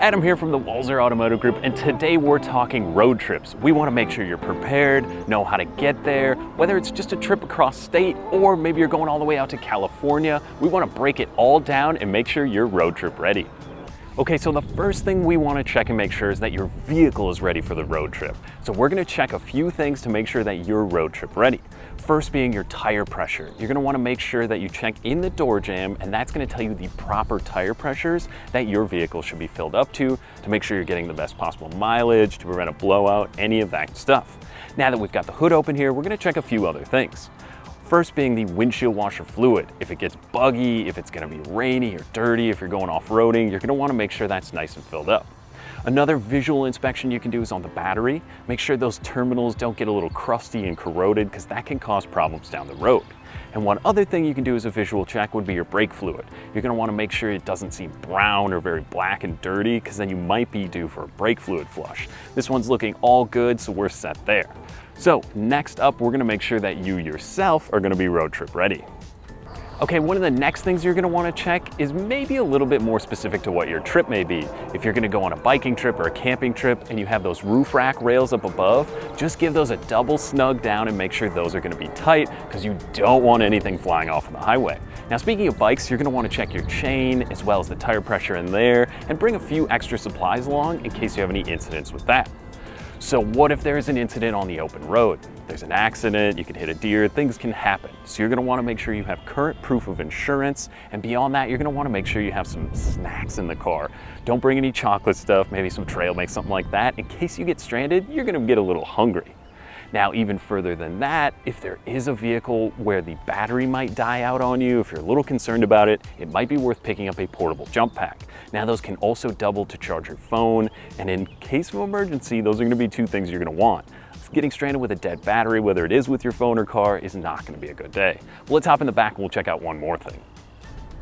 Adam here from the Walser Automotive Group, and today we're talking road trips. We want to make sure you're prepared, know how to get there, whether it's just a trip across state or maybe you're going all the way out to California. We want to break it all down and make sure you're road trip ready. Okay, so the first thing we want to check and make sure is that your vehicle is ready for the road trip. So we're going to check a few things to make sure that you're road trip ready. First being your tire pressure. You're going to want to make sure that you check in the door jamb, and that's going to tell you the proper tire pressures that your vehicle should be filled up to make sure you're getting the best possible mileage, to prevent a blowout, any of that stuff. Now that we've got the hood open here, we're going to check a few other things. First being the windshield washer fluid. If it gets buggy, if it's going to be rainy or dirty, if you're going off-roading, you're going to want to make sure that's nice and filled up. Another visual inspection you can do is on the battery. Make sure those terminals don't get a little crusty and corroded, because that can cause problems down the road. And one other thing you can do as a visual check would be your brake fluid. You're going to want to make sure it doesn't seem brown or very black and dirty, because then you might be due for a brake fluid flush. This one's looking all good, so we're set there. So next up, we're going to make sure that you yourself are going to be road trip ready. Okay, one of the next things you're going to want to check is maybe a little bit more specific to what your trip may be. If you're going to go on a biking trip or a camping trip and you have those roof rack rails up above, just give those a double snug down and make sure those are going to be tight, because you don't want anything flying off on the highway. Now, speaking of bikes, you're going to want to check your chain as well as the tire pressure in there, and bring a few extra supplies along in case you have any incidents with that. So what if there's an incident on the open road? There's an accident, you can hit a deer, things can happen. So you're gonna wanna make sure you have current proof of insurance, and beyond that, you're gonna wanna make sure you have some snacks in the car. Don't bring any chocolate stuff, maybe some trail mix, something like that. In case you get stranded, you're gonna get a little hungry. Now, even further than that, if there is a vehicle where the battery might die out on you, if you're a little concerned about it, it might be worth picking up a portable jump pack. Now, those can also double to charge your phone, and in case of emergency, those are gonna be two things you're gonna want. Getting stranded with a dead battery, whether it is with your phone or car, is not gonna be a good day. Well, let's hop in the back and we'll check out one more thing.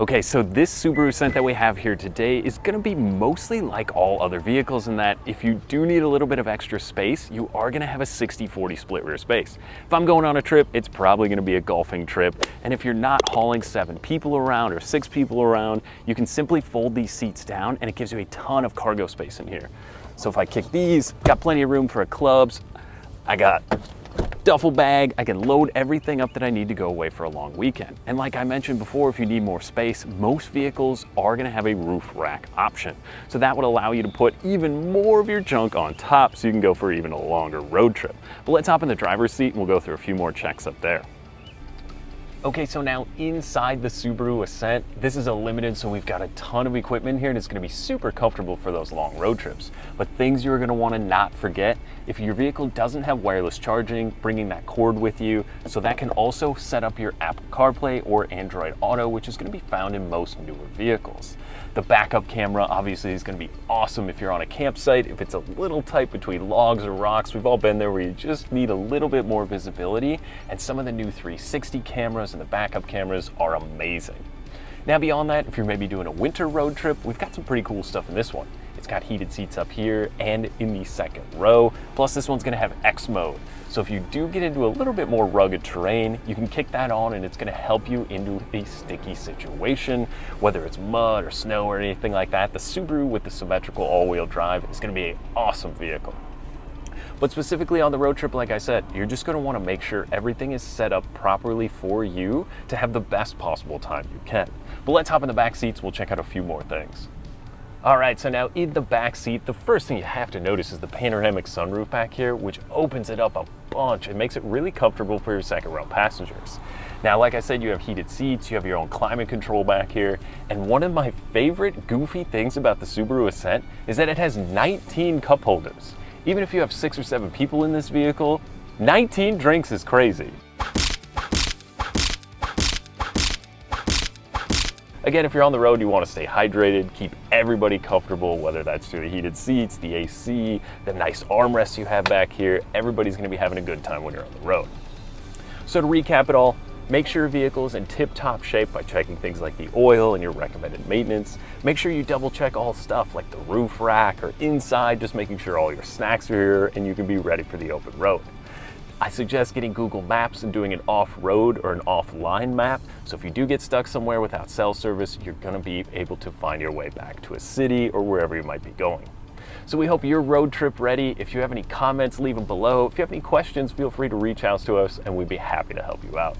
Okay, so this Subaru Ascent that we have here today is gonna be mostly like all other vehicles in that if you do need a little bit of extra space, you are gonna have a 60-40 split rear space. If I'm going on a trip, it's probably gonna be a golfing trip. And if you're not hauling 7 people around or 6 people around, you can simply fold these seats down and it gives you a ton of cargo space in here. So if I kick these, got plenty of room for clubs, I got duffel bag, I can load everything up that I need to go away for a long weekend. And like I mentioned before, if you need more space, most vehicles are gonna have a roof rack option. So that would allow you to put even more of your junk on top so you can go for even a longer road trip. But let's hop in the driver's seat and we'll go through a few more checks up there. Okay, so now inside the Subaru Ascent, this is a limited, so we've got a ton of equipment here and it's gonna be super comfortable for those long road trips. But things you're gonna wanna not forget, if your vehicle doesn't have wireless charging, bringing that cord with you, so that can also set up your Apple CarPlay or Android Auto, which is gonna be found in most newer vehicles. The backup camera obviously is gonna be awesome if you're on a campsite, if it's a little tight between logs or rocks. We've all been there where you just need a little bit more visibility, and some of the new 360 cameras and the backup cameras are amazing. Now beyond that, if you're maybe doing a winter road trip, we've got some pretty cool stuff in this one. It's got heated seats up here and in the second row, plus this one's gonna have X mode. So if you do get into a little bit more rugged terrain, you can kick that on and it's gonna help you into a sticky situation, whether it's mud or snow or anything like that. The Subaru with the symmetrical all-wheel drive is gonna be an awesome vehicle. But specifically on the road trip, like I said, you're just gonna wanna make sure everything is set up properly for you to have the best possible time you can. But let's hop in the back seats, we'll check out a few more things. All right, so now in the back seat, the first thing you have to notice is the panoramic sunroof back here, which opens it up a bunch and makes it really comfortable for your second row passengers. Now, like I said, you have heated seats, you have your own climate control back here, and one of my favorite goofy things about the Subaru Ascent is that it has 19 cup holders. Even if you have 6 or 7 people in this vehicle, 19 drinks is crazy. Again, if you're on the road, you want to stay hydrated, keep everybody comfortable, whether that's through the heated seats, the AC, the nice armrests you have back here. Everybody's going to be having a good time when you're on the road. So to recap it all, make sure your vehicle is in tip-top shape by checking things like the oil and your recommended maintenance. Make sure you double check all stuff like the roof rack or inside, just making sure all your snacks are here and you can be ready for the open road. I suggest getting Google Maps and doing an off-road or an offline map. So if you do get stuck somewhere without cell service, you're gonna be able to find your way back to a city or wherever you might be going. So we hope you're road trip ready. If you have any comments, leave them below. If you have any questions, feel free to reach out to us and we'd be happy to help you out.